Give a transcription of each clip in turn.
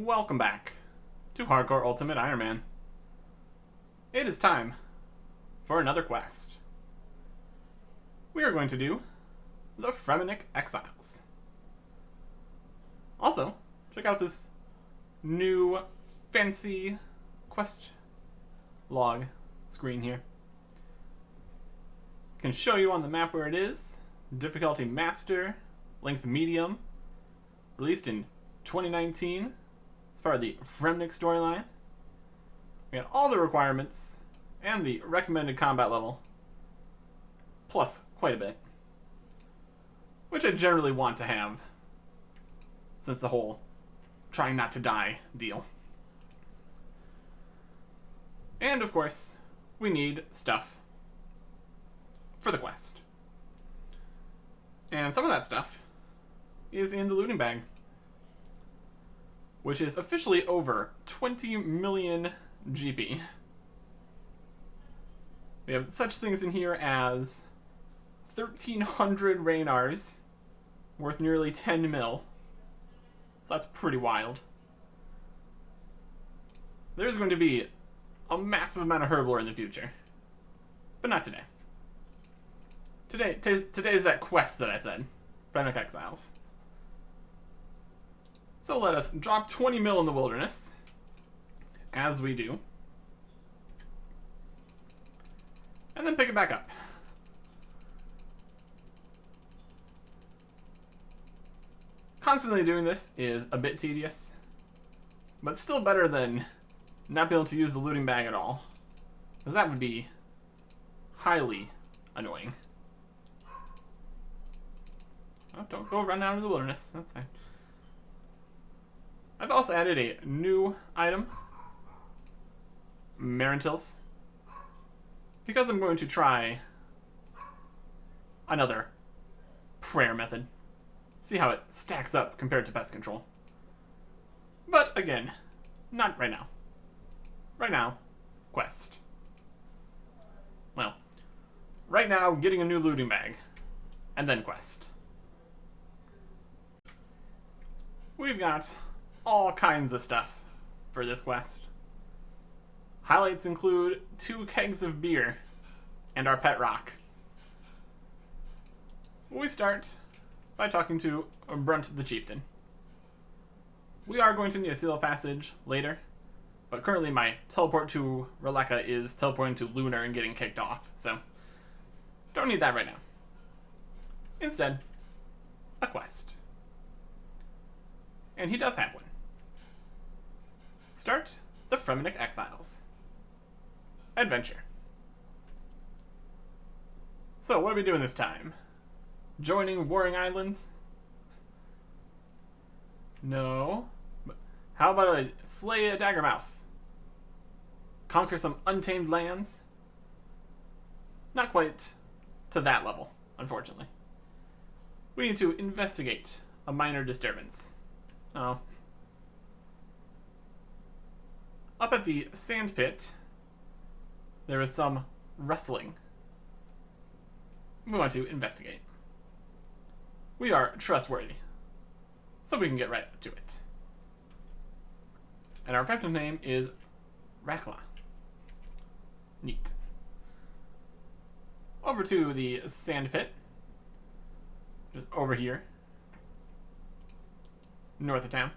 Welcome back to Hardcore Ultimate Iron Man. It is time for another quest. We are going to do the Fremennik Exiles. Also, check out this new fancy quest log screen here. Can show you on the map where it is. Difficulty Master, length medium, released in 2019. It's part of the Fremennik storyline. We got all the requirements and the recommended combat level, plus quite a bit, which I generally want to have since the whole trying not to die deal. And of course, we need stuff for the quest. And some of that stuff is in the looting bag, which is officially over 20 million GP. We have such things in here as 1,300 Raynars, worth nearly 10 mil. So that's pretty wild. There's going to be a massive amount of Herblore in the future, but not today. Today's that quest that I said, Fremennik Exiles. So let us drop 20 mil in the wilderness, as we do, and then pick it back up. Constantly doing this is a bit tedious, but still better than not being able to use the looting bag at all, because that would be highly annoying. Oh, don't go run out into the wilderness, that's fine. I've also added a new item, Marintils, because I'm going to try another prayer method. See how it stacks up compared to pest control. But again, not right now. Right now, quest. Well, right now, getting a new looting bag, and then quest. We've got all kinds of stuff for this quest. Highlights include 2 kegs of beer and our pet rock. We start by talking to Brunt the Chieftain. We are going to need a seal passage later, but currently my teleport to Releka is teleporting to Lunar and getting kicked off, so don't need that right now. Instead, a quest. And he does have one. Start the Fremennik Exiles. Adventure. So, what are we doing this time? Joining Warring Islands? No. How about a slay a Daggermouth? Conquer some untamed lands? Not quite to that level, unfortunately. We need to investigate a minor disturbance. Oh. Up at the sand pit, there is some rustling. We want to investigate. We are trustworthy, so we can get right to it. And our effective name is Rakla. Neat. Over to the sand pit, just over here, north of town.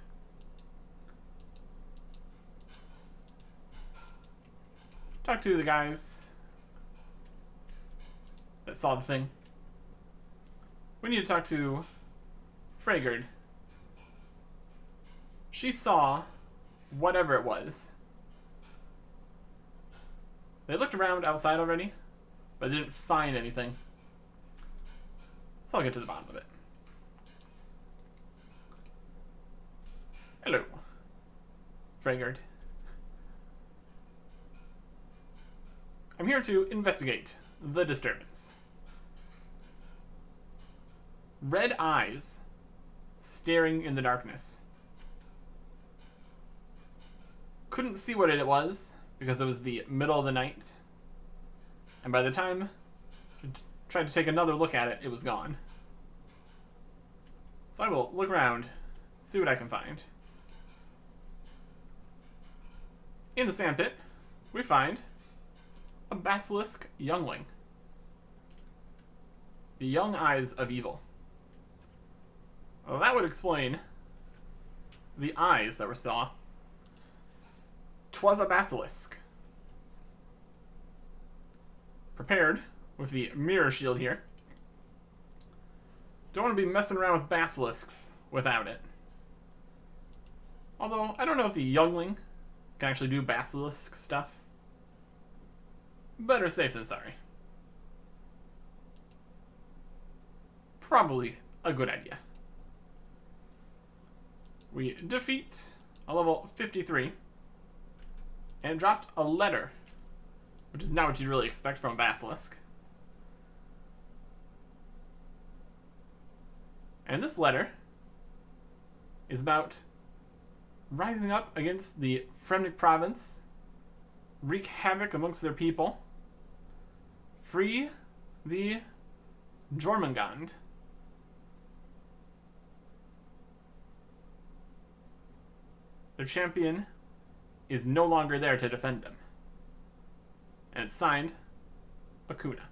Talk to the guys that saw the thing. We need to talk to Fragard. She saw whatever it was. They looked around outside already, but didn't find anything. So I'll get to the bottom of it. Hello, Fragard. I'm here to investigate the disturbance. Red eyes staring in the darkness. Couldn't see what it was because it was the middle of the night. And by the time I tried to take another look at it, it was gone. So I will look around, see what I can find. in the sandpit, we find a basilisk youngling. The young eyes of evil. Well, that would explain the eyes that we saw. 'Twas a basilisk. Prepared with the mirror shield here. Don't want to be messing around with basilisks without it. Although, I don't know if the youngling can actually do basilisk stuff. Better safe than sorry. Probably a good idea. We defeat a level 53 and dropped a letter, which is not what you'd really expect from a basilisk. And this letter is about rising up against the Fremnik province, wreak havoc amongst their people, free the Jormungand. Their champion is no longer there to defend them. And it's signed, Bakuna.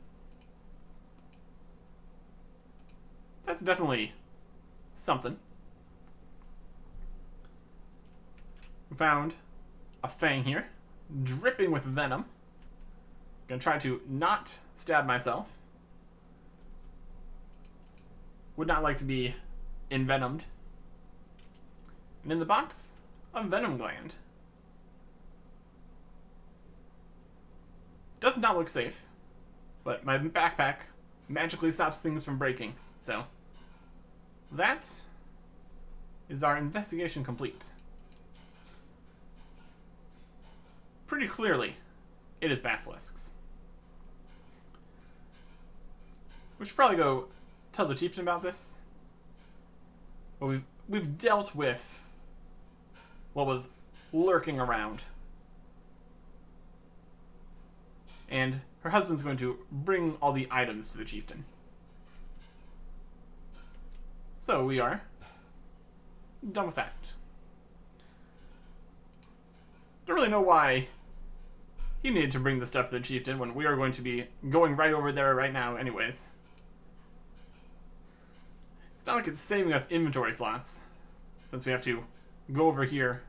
That's definitely something. We found a fang here, dripping with venom. Gonna try to not stab myself. Would not like to be envenomed. And in the box, a venom gland. Does not look safe, but my backpack magically stops things from breaking, so that is our investigation complete. Pretty clearly, it is basilisks. We should probably go tell the chieftain about this. But we've dealt with what was lurking around. And her husband's going to bring all the items to the chieftain. So we are done with that. Don't really know why he needed to bring the stuff to the chieftain when we are going to be going right over there right now anyways. It's not like it's saving us inventory slots, since we have to go over here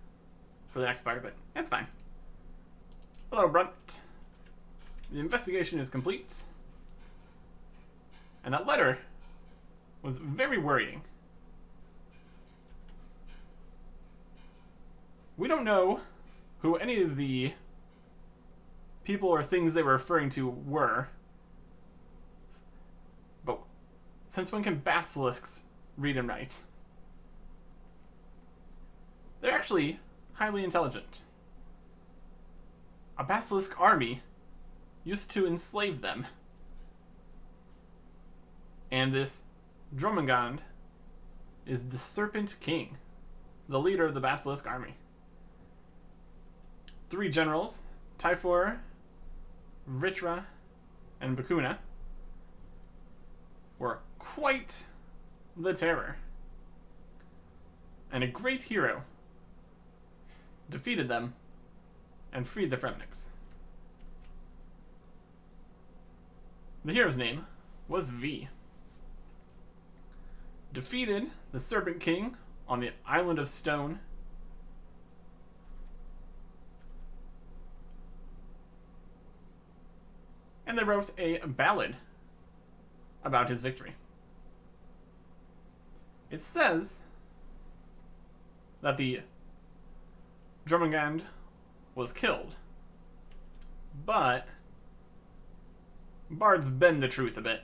for the next part, but it's fine. Hello, Brunt. The investigation is complete. And that letter was very worrying. We don't know who any of the people or things they were referring to were. But since when can basilisks read and write? They're actually highly intelligent. A basilisk army used to enslave them. And this Jormungand is the Serpent King, the leader of the basilisk army. 3 generals, Typhor, Vritra, and Bakuna, were quite the terror. And a great hero defeated them and freed the Fremniks. The hero's name was V. Defeated the Serpent King on the Island of Stone. And they wrote a ballad about his victory. It says that the Jormungand was killed, but bards bend the truth a bit.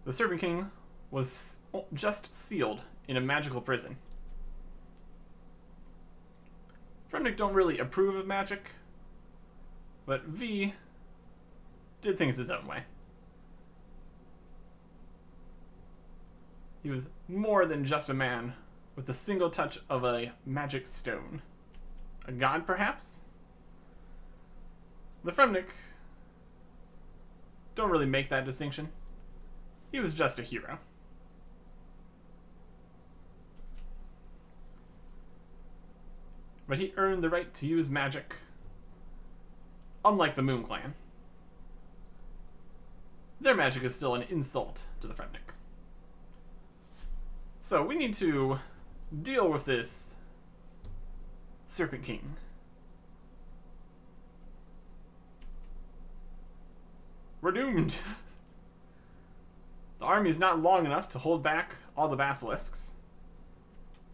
The Serpent King was just sealed in a magical prison. Fremnik don't really approve of magic, but V did things his own way. He was more than just a man with the single touch of a magic stone. A god, perhaps? The Fremnik don't really make that distinction. He was just a hero. but he earned the right to use magic, unlike the Moon Clan. Their magic is still an insult to the Fremnik. So we need to deal with this Serpent King. We're doomed. The army is not long enough to hold back all the basilisks.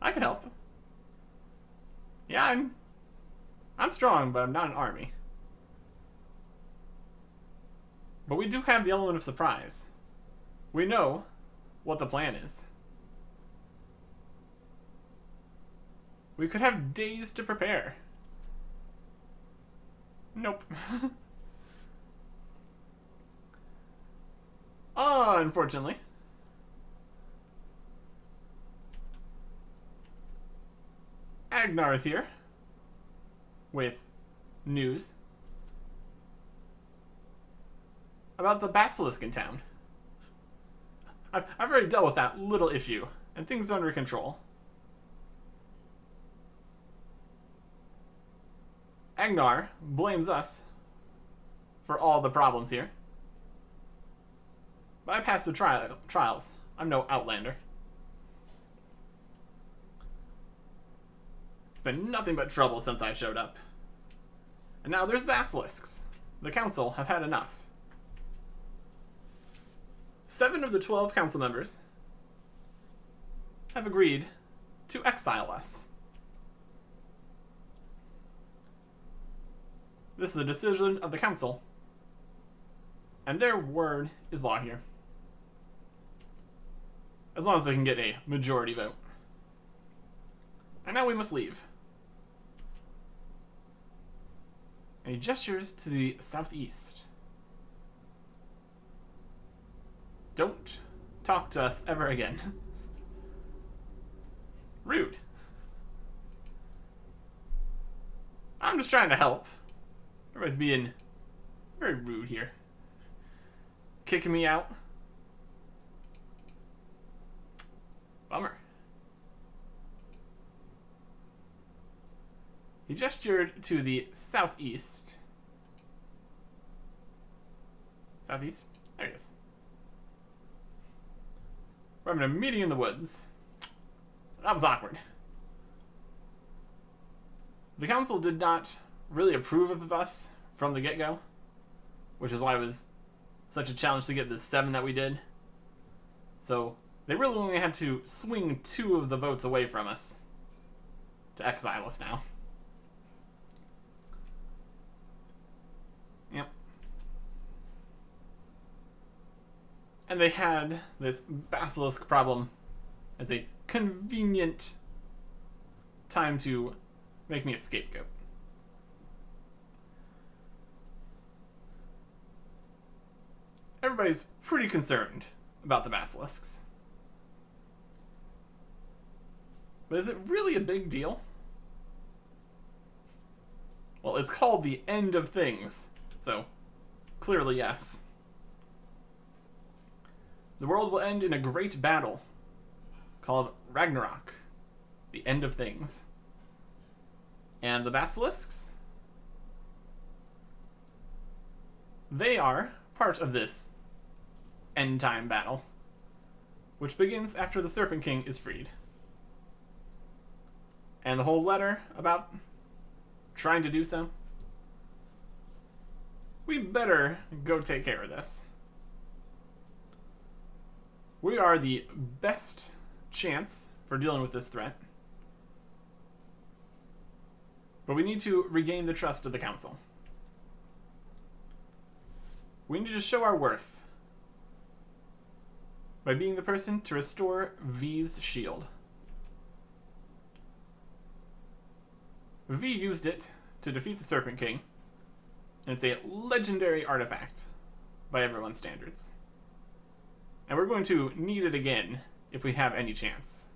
I could help. Yeah, I'm strong, but I'm not an army. But we do have the element of surprise. We know what the plan is. We could have days to prepare. Nope. Unfortunately. Agnar is here with news about the basilisk in town. I've already dealt with that little issue, and things are under control. Agnar blames us for all the problems here. But I passed the trials. I'm no outlander. It's been nothing but trouble since I showed up. And now there's basilisks. The council have had enough. 7 of the 12 council members have agreed to exile us. This is a decision of the council, and their word is law here. As long as they can get a majority vote. And now we must leave. And he gestures to the southeast. Don't talk to us ever again. Rude. I'm just trying to help. Everybody's being very rude here. Kicking me out. Bummer. He gestured to the southeast. Southeast? There he is. We're having a meeting in the woods. That was awkward. The council did not really approve of us from the get-go, which is why it was such a challenge to get the 7 that we did. So they really only had to swing 2 of the votes away from us to exile us now. Yep. And they had this basilisk problem as a convenient time to make me a scapegoat. Everybody's pretty concerned about the basilisks. But is it really a big deal? Well, it's called the end of things, so clearly yes. The world will end in a great battle called Ragnarok, the end of things. And the basilisks? They are part of this end time battle, which begins after the Serpent King is freed. And the whole letter about trying to do so, we better go take care of this. We are the best chance for dealing with this threat, but we need to regain the trust of the council. We need to show our worth by being the person to restore V's shield. V used it to defeat the Serpent King, and it's a legendary artifact by everyone's standards. And we're going to need it again if we have any chance.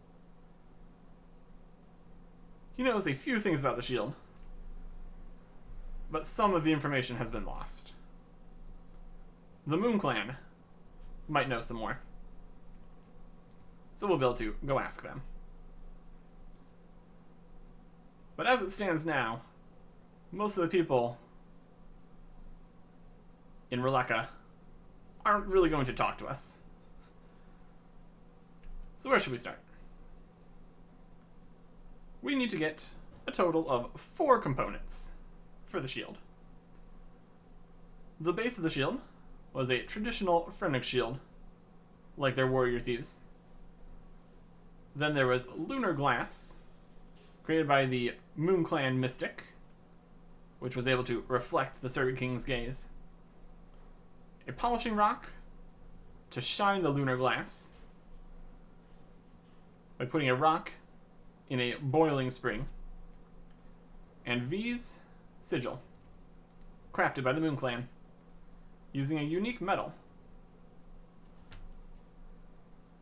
He knows a few things about the shield, but some of the information has been lost. The Moon Clan might know some more, so we'll be able to go ask them. But as it stands now, most of the people in Roleka aren't really going to talk to us. So where should we start? We need to get a total of 4 components for the shield. The base of the shield was a traditional Fremnik shield, like their warriors use. Then there was lunar glass, created by the Moon Clan mystic, which was able to reflect the Circuit King's gaze. A polishing rock to shine the lunar glass by putting a rock in a boiling spring. And V's sigil, crafted by the Moon Clan, using a unique metal.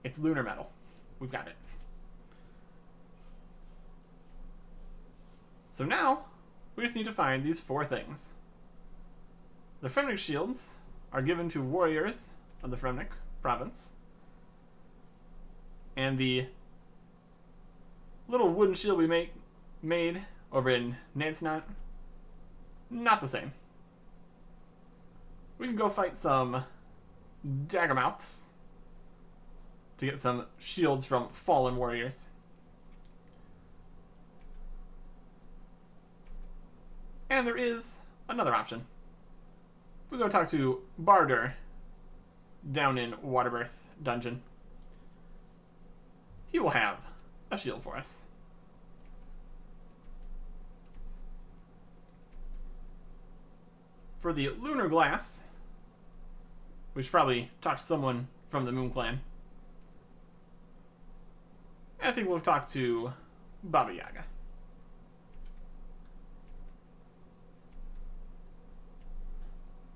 It's lunar metal. We've got it. So now, we just need to find these 4 things. The Fremnik shields are given to warriors of the Fremnik province. And the little wooden shield we made over in Nansnat, not the same. We can go fight some Daggermouths to get some shields from fallen warriors. And there is another option. If we go talk to Barder down in Waterbirth Dungeon, he will have a shield for us. For the lunar glass, we should probably talk to someone from the Moon Clan. And I think we'll talk to Baba Yaga.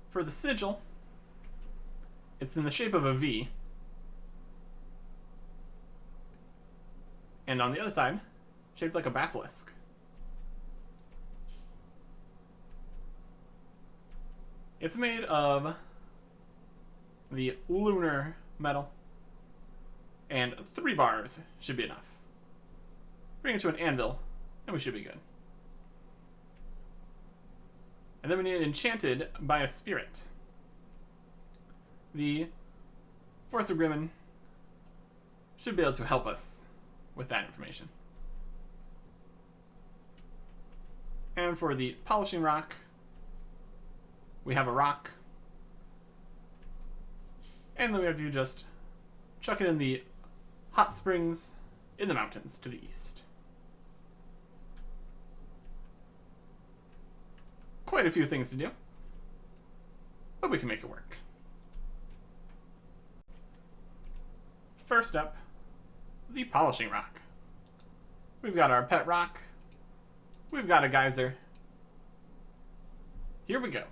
For the sigil, it's in the shape of a V. And on the other side, shaped like a basilisk. It's made of the lunar metal, and 3 bars should be enough. Bring it to an anvil, and we should be good. And then we need it enchanted by a spirit. The Force of Grimmin should be able to help us with that information. And for the polishing rock, we have a rock. And then we have to just chuck it in the hot springs in the mountains to the east. Quite a few things to do, but we can make it work. First up, the polishing rock. We've got our pet rock. We've got a geyser. Here we go.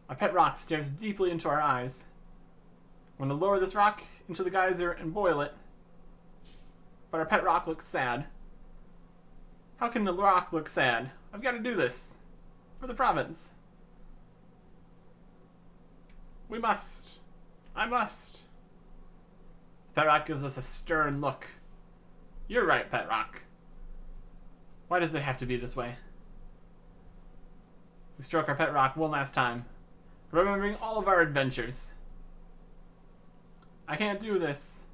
Our pet rock stares deeply into our eyes. I'm going to lower this rock into the geyser and boil it. But our pet rock looks sad. How can the rock look sad? I've got to do this for the province. We must. I must. Pet rock gives us a stern look. You're right, pet rock. Why does it have to be this way? We stroke our pet rock one last time, remembering all of our adventures. I can't do this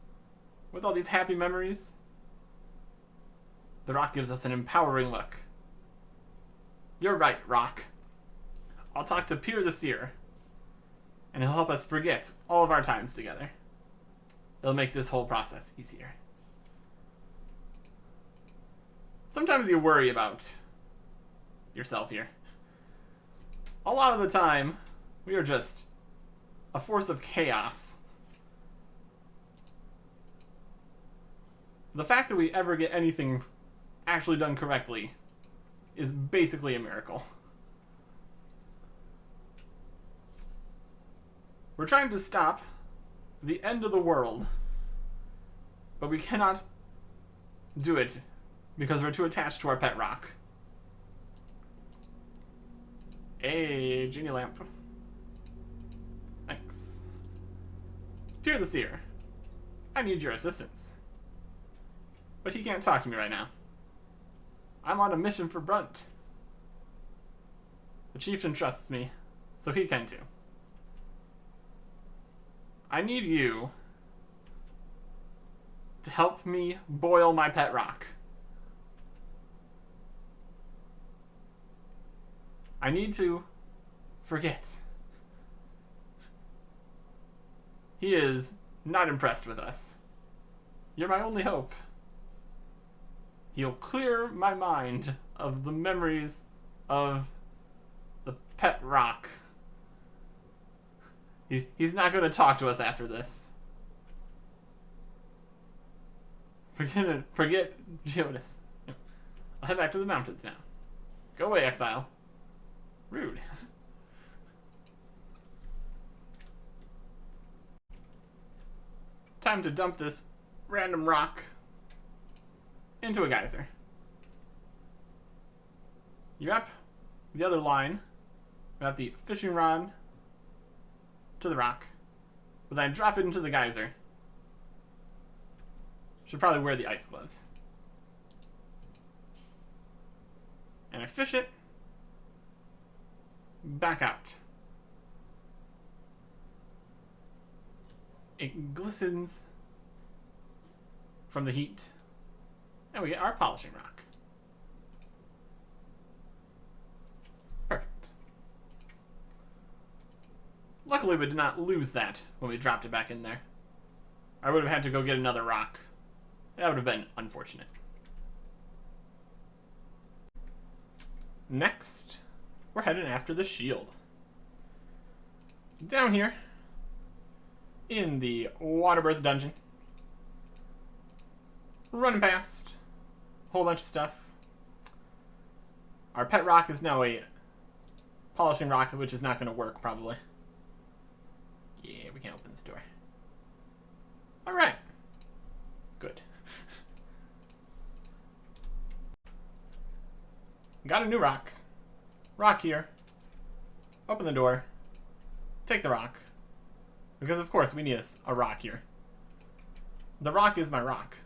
with all these happy memories. The rock gives us an empowering look. You're right, rock. I'll talk to Pier the Seer, and he'll help us forget all of our times together. It'll make this whole process easier. Sometimes you worry about yourself here. A lot of the time, we are just a force of chaos. The fact that we ever get anything actually done correctly is basically a miracle. We're trying to stop the end of the world, but we cannot do it because we're too attached to our pet rock. Hey, genie lamp. Thanks. Pier the Seer, I need your assistance. But he can't talk to me right now. I'm on a mission for Brunt. The chieftain trusts me, so he can too. I need you to help me boil my pet rock. I need to forget. He is not impressed with us. You're my only hope. He'll clear my mind of the memories of the pet rock. He's not going to talk to us after this. Forget Jonas. I'll head back to the mountains now. Go away, Exile. Rude. Time to dump this random rock into a geyser. You wrap the other line, wrap the fishing rod to the rock, but then drop it into the geyser. Should probably wear the ice gloves. And I fish it back out. It glistens from the heat, and we get our polishing rock. Perfect. Luckily, we did not lose that when we dropped it back in there. I would have had to go get another rock. That would have been unfortunate. Next, we're heading after the shield. Down here, in the Waterbirth dungeon. Running past a whole bunch of stuff. Our pet rock is now a polishing rock, which is not going to work, probably. Yeah, we can't open this door. Alright. Good. Got a new rock. Rock here. Open the door. Take the rock. Because of course we need a rock here. The rock is my rock.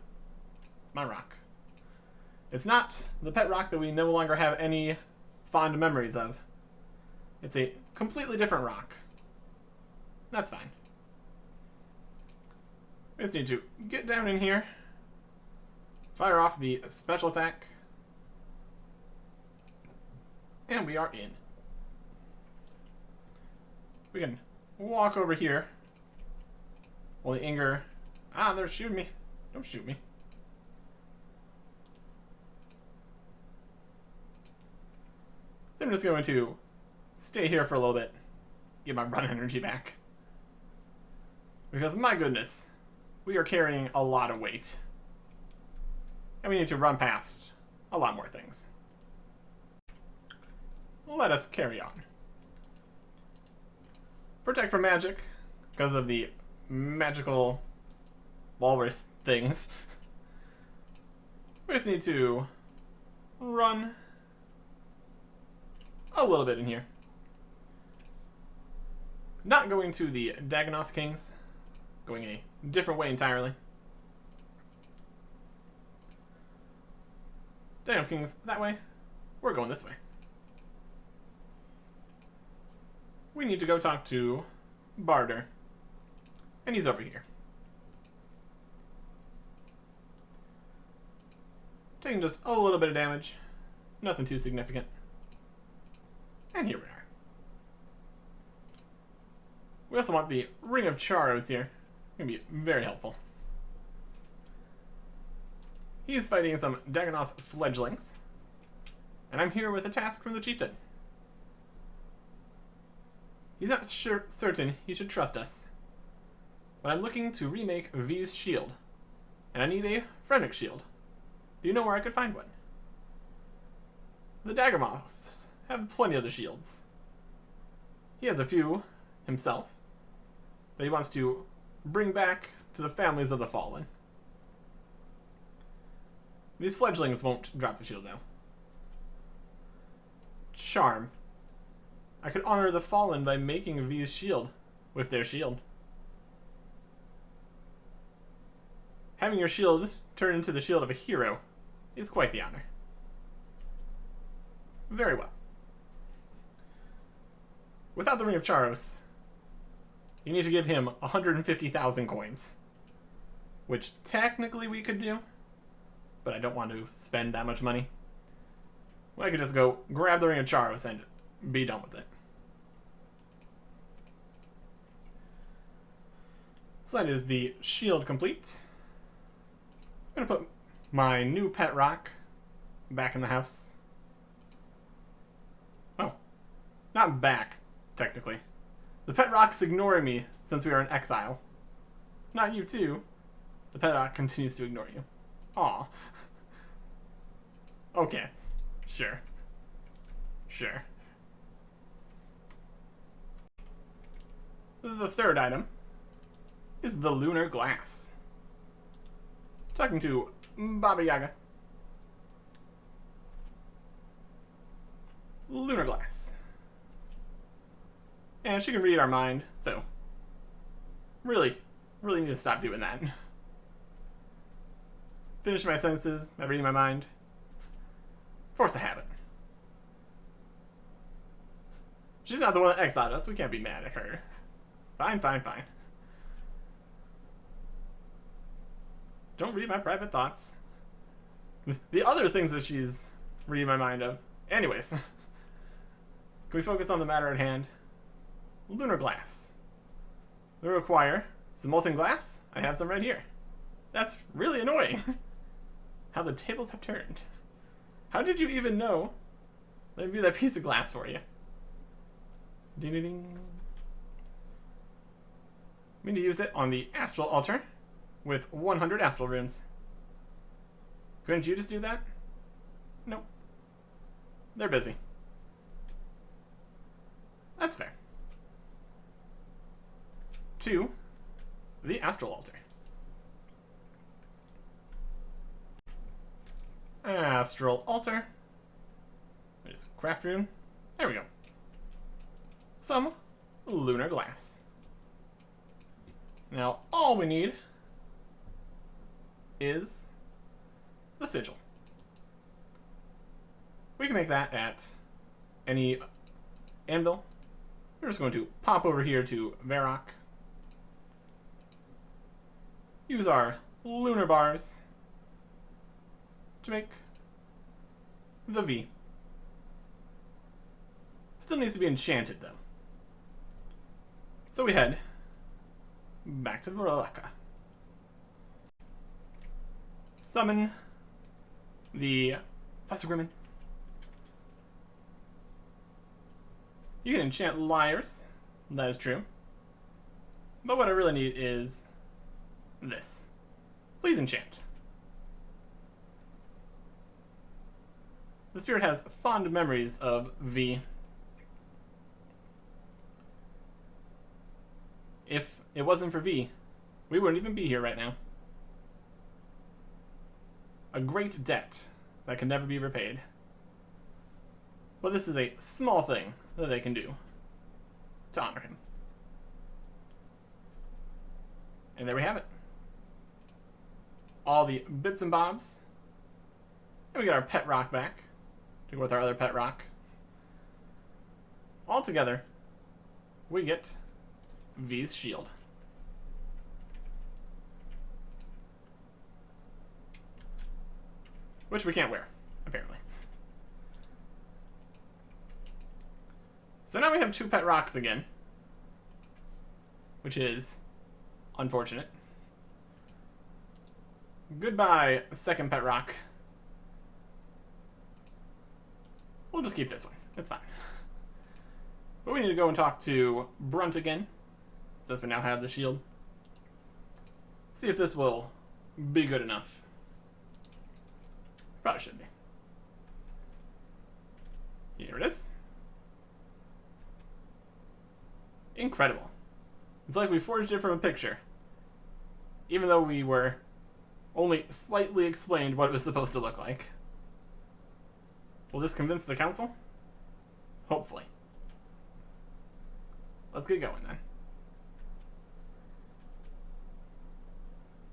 It's my rock. It's not the pet rock that we no longer have any fond memories of. It's a completely different rock. That's fine. We just need to get down in here. Fire off the special attack. And we are in. We can walk over here. While the Inger... Ah, they're shooting me. Don't shoot me. I'm just going to stay here for a little bit. Get my run energy back. Because, my goodness, we are carrying a lot of weight. And we need to run past a lot more things. Let us carry on. Protect from magic, because of the magical walrus things. We just need to run a little bit in here. Not going to the Dagonoth Kings. Going a different way entirely. Dagonoth Kings that way. We're going this way. We need to go talk to Barter. And he's over here. Taking just a little bit of damage. Nothing too significant. And here we are. We also want the Ring of Charos here. Gonna be very helpful. He's fighting some Dagonoth fledglings. And I'm here with a task from the chieftain. He's not certain he should trust us. But I'm looking to remake V's shield. And I need a Fremnik shield. Do you know where I could find one? The Dagomoths have plenty of the shields. He has a few himself that he wants to bring back to the families of the fallen. These fledglings won't drop the shield though. Charm. I could honor the fallen by making V's shield with their shield. Having your shield turn into the shield of a hero is quite the honor. Very well. Without the Ring of Charos, you need to give him 150,000 coins. Which technically we could do, but I don't want to spend that much money. Well, I could just go grab the Ring of Charos and be done with it. So that is the shield complete. I'm going to put my new pet rock back in the house. Oh, not back, technically. The pet rock's ignoring me since we are in exile. Not you too. The pet rock continues to ignore you. Aw. Okay. Sure. Sure. The third item is the Lunar Glass. Talking to Baba Yaga. Lunar Glass. And she can read our mind, so really need to stop doing that. Finish my sentences by reading my mind. Force a habit. She's not the one that exiled us. We can't be mad at her. Fine, fine, fine. Don't read my private thoughts. The other things that she's reading my mind of. Anyways. Can we focus on the matter at hand? Lunar Glass. We require some molten glass. I have some right here. That's really annoying. How the tables have turned. How did you even know? Let me do that piece of glass for you. Ding ding ding. We need to use it on the astral altar with 100 astral runes. Couldn't you just do that? Nope. They're busy. That's fair. To the astral altar. Astral altar. There's craft rune. There we go. Some lunar glass. Now all we need is the sigil. We can make that at any anvil. We're just going to pop over here to Varrock. Use our lunar bars to make the V. Still needs to be enchanted though. So we head back to Varrock. Summon the Fessegrimmon. You can enchant liars, that is true. But what I really need is this. Please enchant. The spirit has fond memories of V. If it wasn't for V, we wouldn't even be here right now. A great debt that can never be repaid. Well, this is a small thing that they can do to honor him. And there we have it. All the bits and bobs. And we got our pet rock back to go with our other pet rock. All together, we get V's shield. Which we can't wear, apparently. So now we have two pet rocks again. Which is unfortunate. Goodbye, second pet rock. We'll just keep this one. It's fine. But we need to go and talk to Brunt again, since we now have the shield. See if this will be good enough. Probably should be. Here it is. Incredible. It's like we forged it from a picture. Even though we were only slightly explained what it was supposed to look like. Will this convince the council? Hopefully. Let's get going then.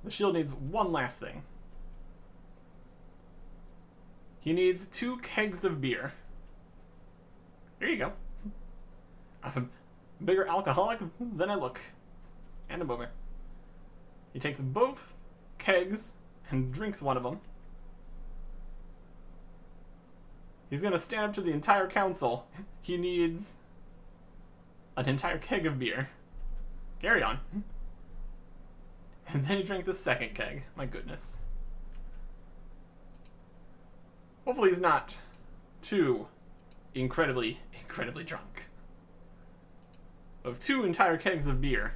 The shield needs one last thing. He needs 2 kegs of beer There you go. I'm a bigger alcoholic than I look. And I'm over. He takes both kegs and drinks one of them. He's gonna stand up to the entire council. He needs an entire keg of beer. Carry on. And then he drank the second keg. My goodness. Hopefully he's not too incredibly drunk. Of 2 entire kegs of beer.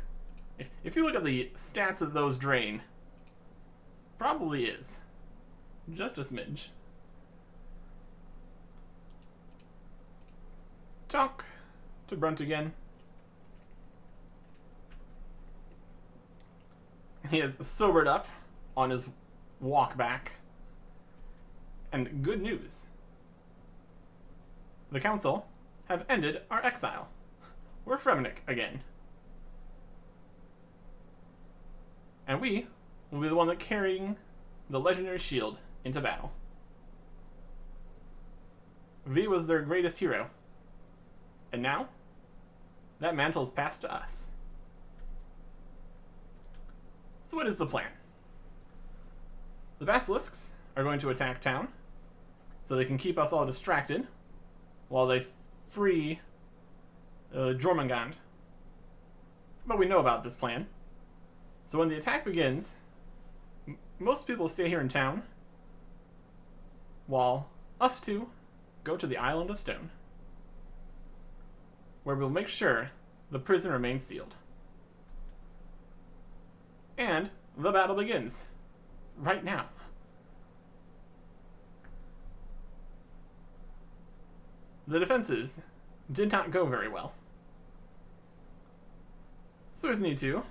If you look at the stats of those drain, probably is. Just a smidge. Talk to Brunt again. He has sobered up on his walk back. And good news. The council have ended our exile. We're Fremnik again. And we will be the one that carrying the legendary shield into battle. V was their greatest hero. And now, that mantle's passed to us. So what is the plan? The basilisks are going to attack town, so they can keep us all distracted while they free Jormungand. But we know about this plan. So when the attack begins, most people stay here in town, while us two go to the Island of Stone, where we'll make sure the prison remains sealed. And the battle begins right now. The defenses did not go very well. So we just need to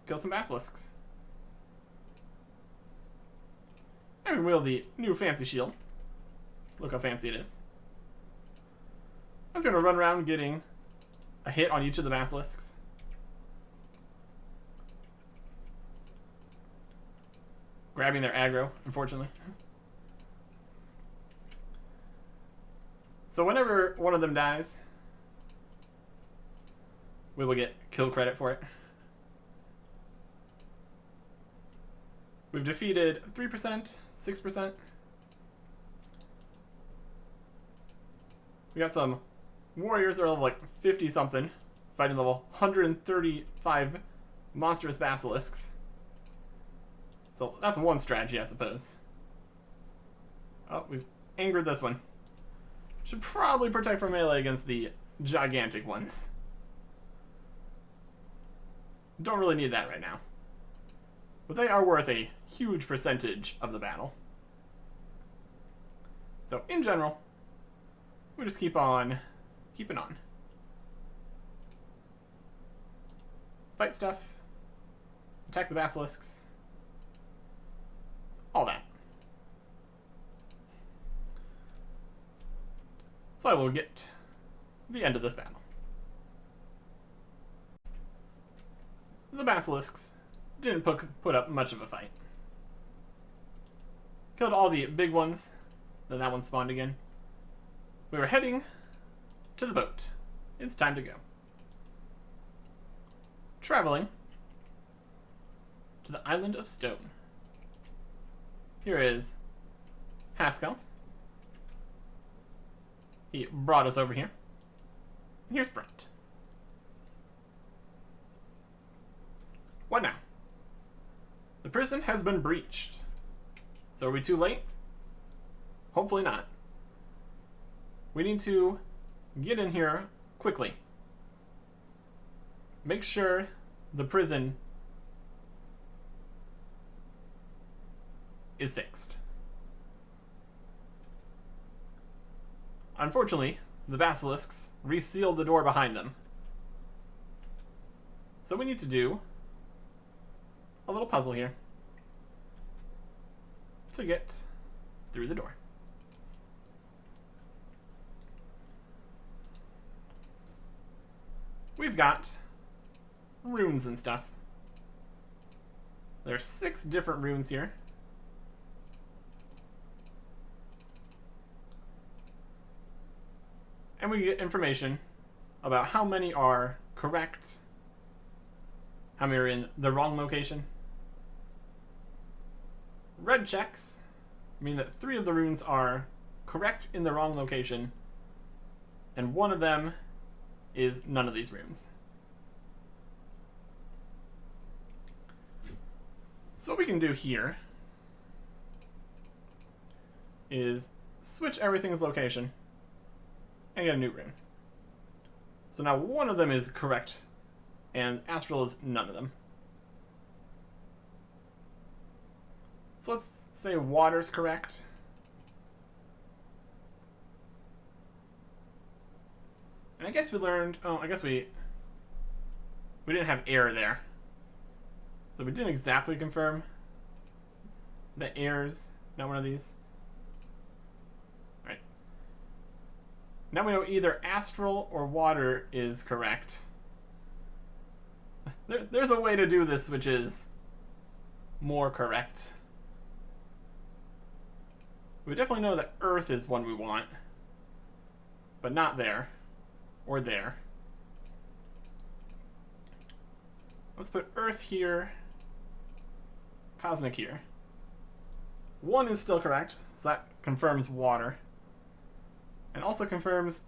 kill some basilisks. And we wield the new fancy shield. Look how fancy it is. I'm just going to run around getting a hit on each of the basilisks. Grabbing their aggro, unfortunately. So whenever one of them dies, we will get kill credit for it. We've defeated 3%, 6%. We got some warriors that are level like 50 something, fighting level 135 monstrous basilisks. So that's one strategy, I suppose. Oh, we've angered this one. Should probably protect from melee against the gigantic ones. Don't really need that right now. But they are worth a huge percentage of the battle. So in general, we just keep on keeping on. Fight stuff. Attack the basilisks. All that. So I will get the end of this battle. The basilisks didn't put up much of a fight. Killed all the big ones, then that one spawned again. We were heading to the boat. It's time to go. Traveling to the Island of Stone. Here is Haskell. He brought us over here. And here's Brent. What now? The prison has been breached. So are we too late? Hopefully not. We need to get in here quickly. Make sure the prison is fixed. Unfortunately, the basilisks resealed the door behind them. So we need to do a little puzzle here to get through the door. We've got runes and stuff. There's 6 different runes here. And we get information about how many are correct, how many are in the wrong location. Red checks mean that 3 of the runes are correct in the wrong location, and 1 of them is none of these runes. So what we can do here is switch everything's location and get a new rune. So now 1 of them is correct, and Astral is none of them. So let's say water's correct. And I guess we learned, I guess we didn't have air there. So we didn't exactly confirm that air's not one of these. All right. Now we know either astral or water is correct. There's a way to do this which is more correct. We definitely know that earth is one we want, but not there or there. Let's put earth here, cosmic here. 1 is still correct, so that confirms water. And also confirms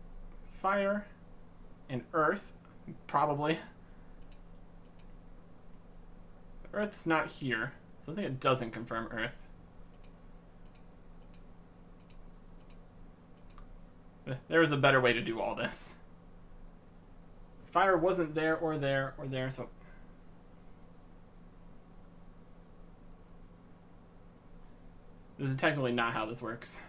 fire and earth, probably. Earth's not here, so I think it doesn't confirm earth. There is a better way to do all this. Fire wasn't there or there or there, so... This is technically not how this works.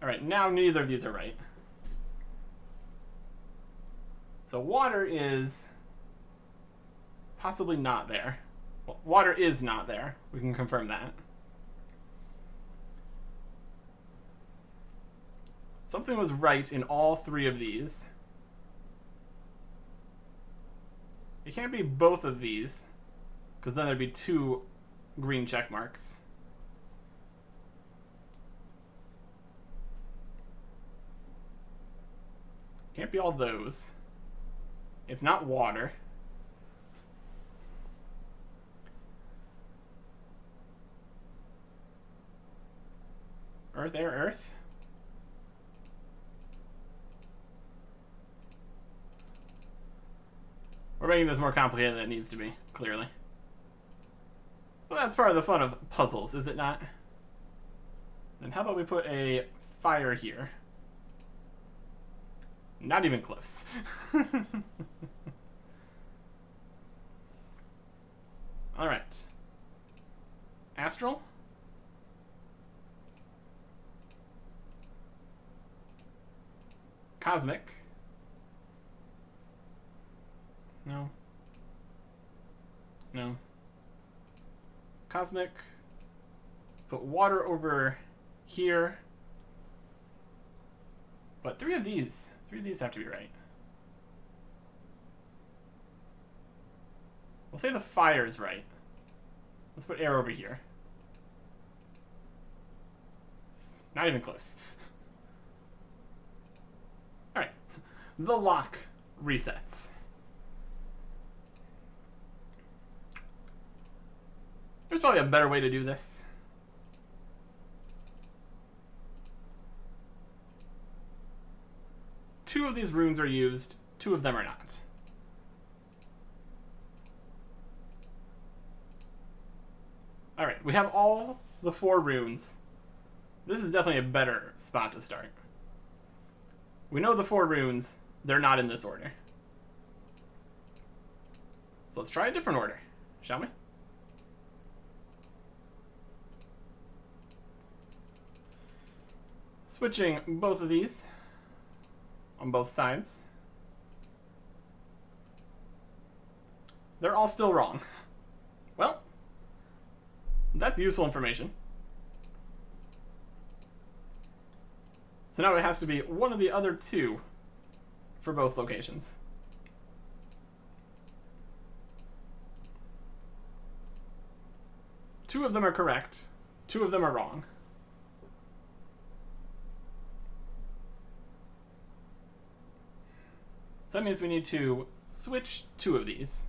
Alright, now neither of these are right. So water is possibly not there. Well, water is not there. We can confirm that. Something was right in all 3 of these. It can't be both of these, because then there'd be 2 green check marks. Can't be all those. It's not water. Earth, air, earth. We're making this more complicated than it needs to be, clearly. Well, that's part of the fun of puzzles, is it not? Then how about we put a fire here? Not even close. Alright. Astral? Cosmic? No. No. Cosmic. Put water over here. But 3 of these have to be right. We'll say the fire's right. Let's put air over here. It's not even close. Alright. The lock resets. There's probably a better way to do this. Two of these runes are used, 2 of them are not. Alright, we have all the 4 runes. This is definitely a better spot to start. We know the 4 runes, they're not in this order. So let's try a different order, shall we? Switching both of these on both sides. They're all still wrong. Well, that's useful information. So now it has to be one of the other 2 for both locations. Two of them are correct. 2 of them are wrong. So that means we need to switch 2 of these.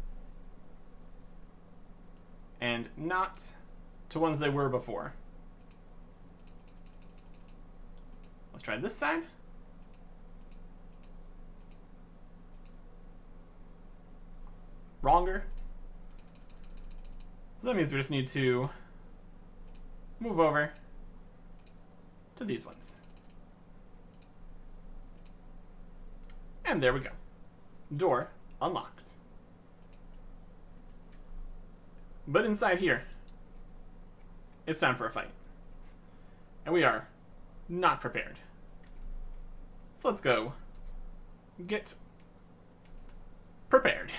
And not to ones they were before. Let's try this side. Wronger. So that means we just need to move over to these ones. And there we go. Door unlocked. But inside here, it's time for a fight. And we are not prepared. So let's go get prepared.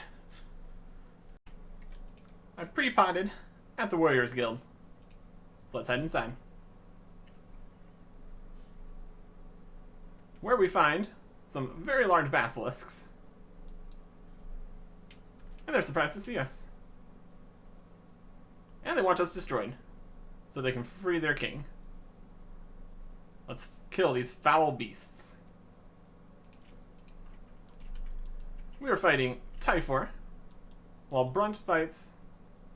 I pre-potted at the Warriors Guild. So let's head inside. Where we find some very large basilisks. And they're surprised to see us. And they want us destroyed, so they can free their king. Let's kill these foul beasts. We are fighting Typhor, while Brunt fights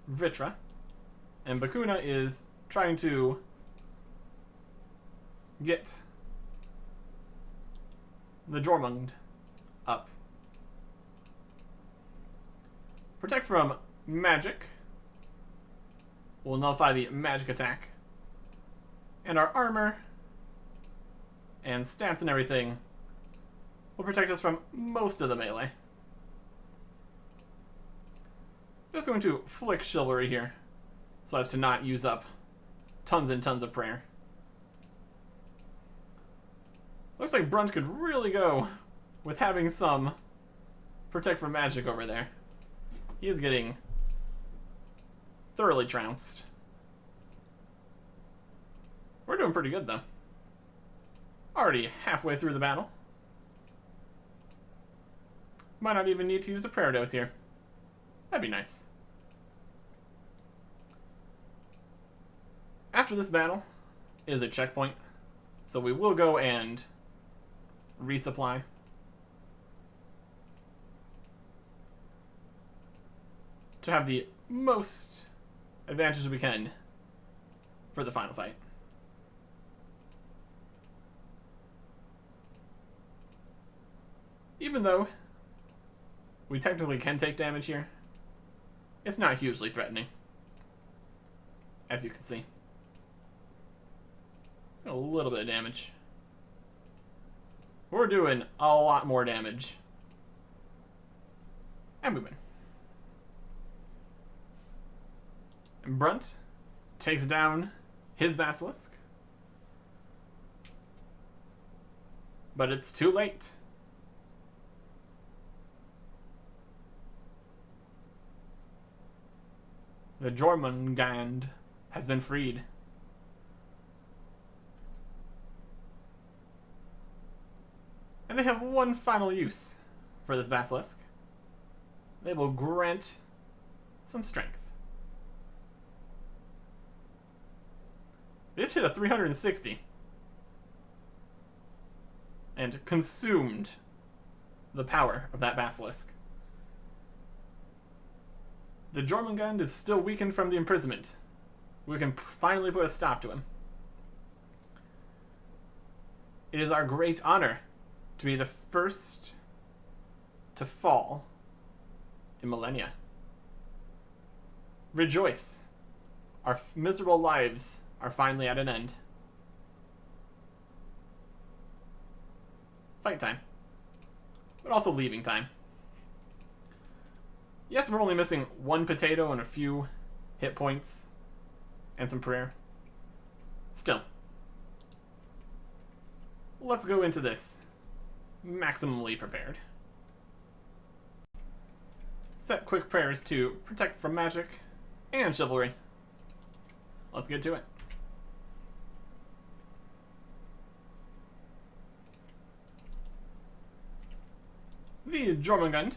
Vitra, and Bakuna is trying to get the Jormungand up. Protect from magic will nullify the magic attack. And our armor and stats and everything will protect us from most of the melee. Just going to flick Chivalry here so as to not use up tons and tons of prayer. Looks like Brunt could really go with having some protect from magic over there. He is getting thoroughly trounced. We're doing pretty good though. Already halfway through the battle. Might not even need to use a prayer dose here. That'd be nice. After this battle is a checkpoint, so we will go and resupply. To have the most advantage we can for the final fight. Even though we technically can take damage here, it's not hugely threatening, as you can see. A little bit of damage. We're doing a lot more damage. And we win. And Brunt takes down his basilisk. But it's too late. The Jormungand has been freed. And they have one final use for this basilisk. They will grant some strength. This hit a 360. And consumed the power of that basilisk. The Jormungand is still weakened from the imprisonment. We can finally put a stop to him. It is our great honor to be the first to fall in millennia. Rejoice. Our miserable lives are finally at an end. Fight time. But also leaving time. Yes, we're only missing one potato and a few hit points and some prayer. Still. Let's go into this maximally prepared. Set quick prayers to protect from magic and chivalry. Let's get to it. The Jormungand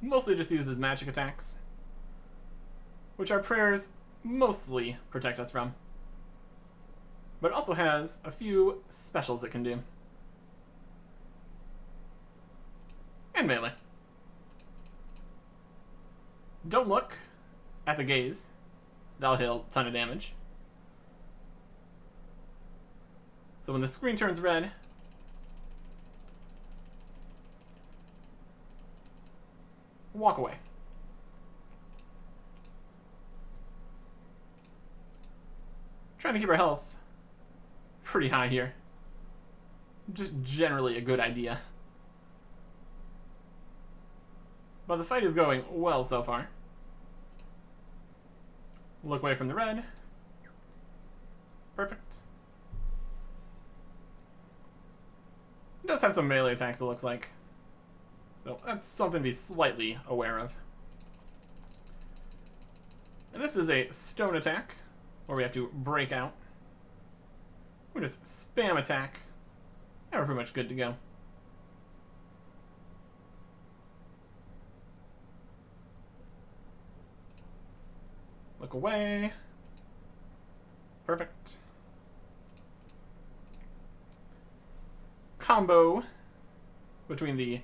mostly just uses magic attacks, which our prayers mostly protect us from, but it also has a few specials it can do. And melee. Don't look at the gaze. That'll heal a ton of damage. So when the screen turns red, walk away. Trying to keep our health pretty high here. Just generally a good idea. But the fight is going well so far. Look away from the red. Perfect. It does have some melee attacks, it looks like. So that's something to be slightly aware of. And this is a stone attack, where we have to break out. We just spam attack. And we're pretty much good to go. Look away. Perfect. Combo between the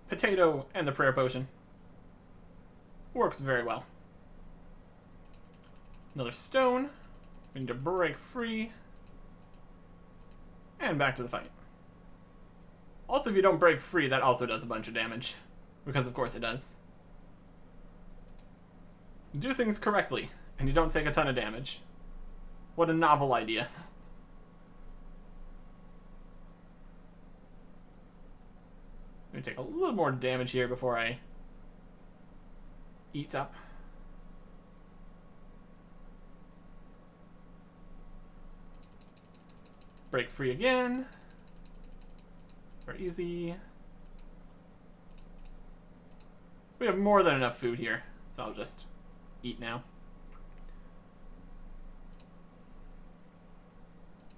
potato and the prayer potion. Works very well. Another stone. We need to break free. And back to the fight. Also, if you don't break free, that also does a bunch of damage. Because of course it does. Do things correctly, and you don't take a ton of damage. What a novel idea. Let me take a little more damage here before I eat up. Break free again. Very easy. We have more than enough food here, so I'll just eat now.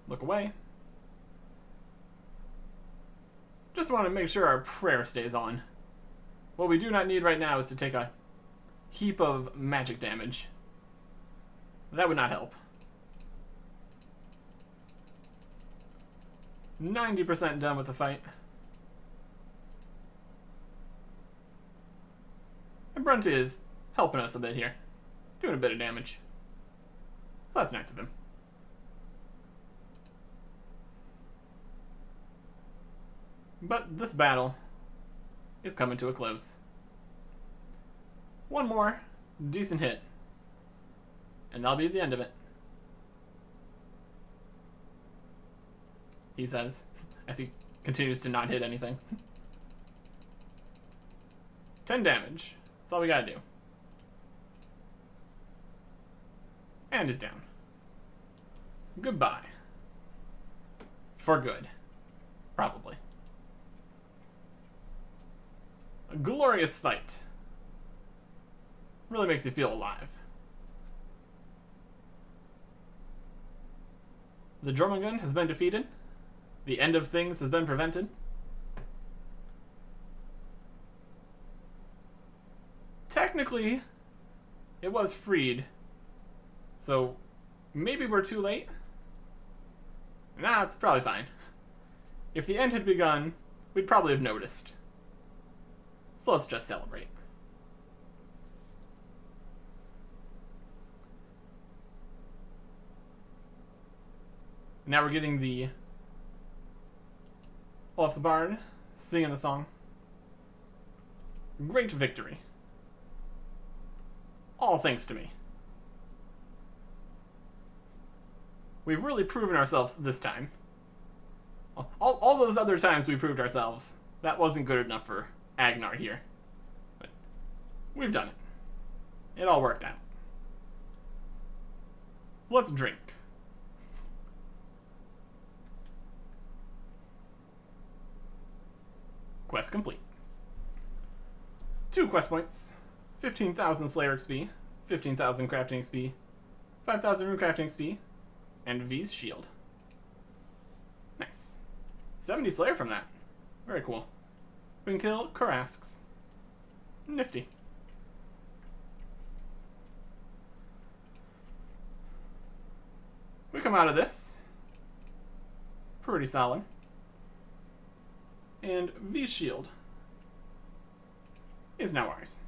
Look away. Just want to make sure our prayer stays on. What we do not need right now is to take a heap of magic damage. That would not help. 90% done with the fight. And Brunt is helping us a bit here. Doing a bit of damage. So that's nice of him. But this battle is coming to a close. One more decent hit. And that'll be the end of it. He says, as he continues to not hit anything. 10 damage. That's all we gotta do. And he's down. Goodbye. For good. Probably. A glorious fight. Really makes you feel alive. The Jormungand has been defeated. The end of things has been prevented. Technically, it was freed. So, maybe we're too late? Nah, it's probably fine. If the end had begun, we'd probably have noticed. So let's just celebrate. Now we're getting the Olaf the Bard singing the song. Great victory. All thanks to me. We've really proven ourselves this time. All those other times we proved ourselves, that wasn't good enough for Agnar here. But we've done it. It all worked out. Let's drink. Quest complete. 2 quest points. 15,000 Slayer XP, 15,000 Crafting XP, 5,000 Rune Crafting XP, and V's Shield. Nice. 70 Slayer from that. Very cool. We can kill Karasks. Nifty. We come out of this. Pretty solid. And V's Shield. is now ours.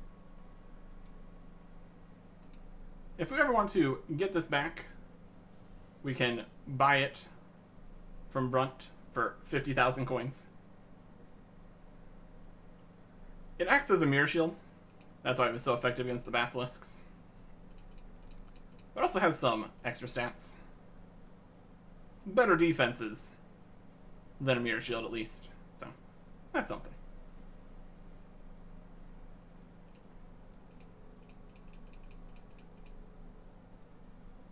If we ever want to get this back, we can buy it from Brunt for 50,000 coins. It acts as a mirror shield. That's why it was so effective against the basilisks. It also has some extra stats. Some better defenses than a mirror shield, at least. So, that's something.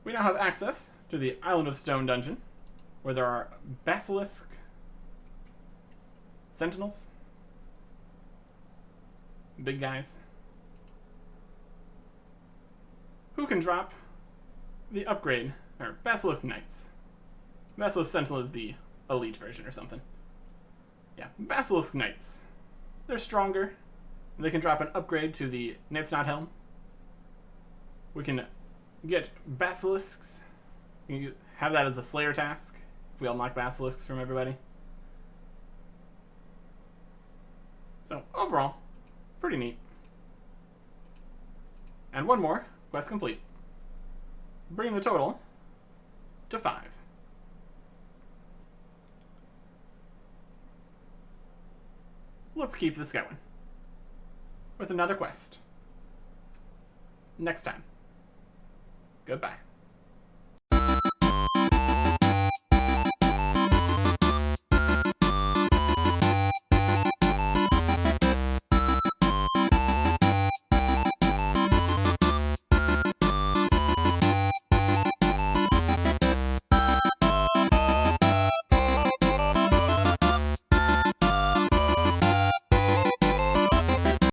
We now have access to the Island of Stone dungeon, where there are basilisk sentinels. Big guys. Who can drop the upgrade, or Basilisk Knights. Basilisk Sentinel is the elite version or something. Yeah, Basilisk Knights. They're stronger. They can drop an upgrade to the Knight's Knot Helm. We can get Basilisks. We can have that as a Slayer task if we unlock Basilisks from everybody. So, overall, pretty neat. And one more, quest complete. Bringing the total to 5. Let's keep this going with another quest next time. Goodbye.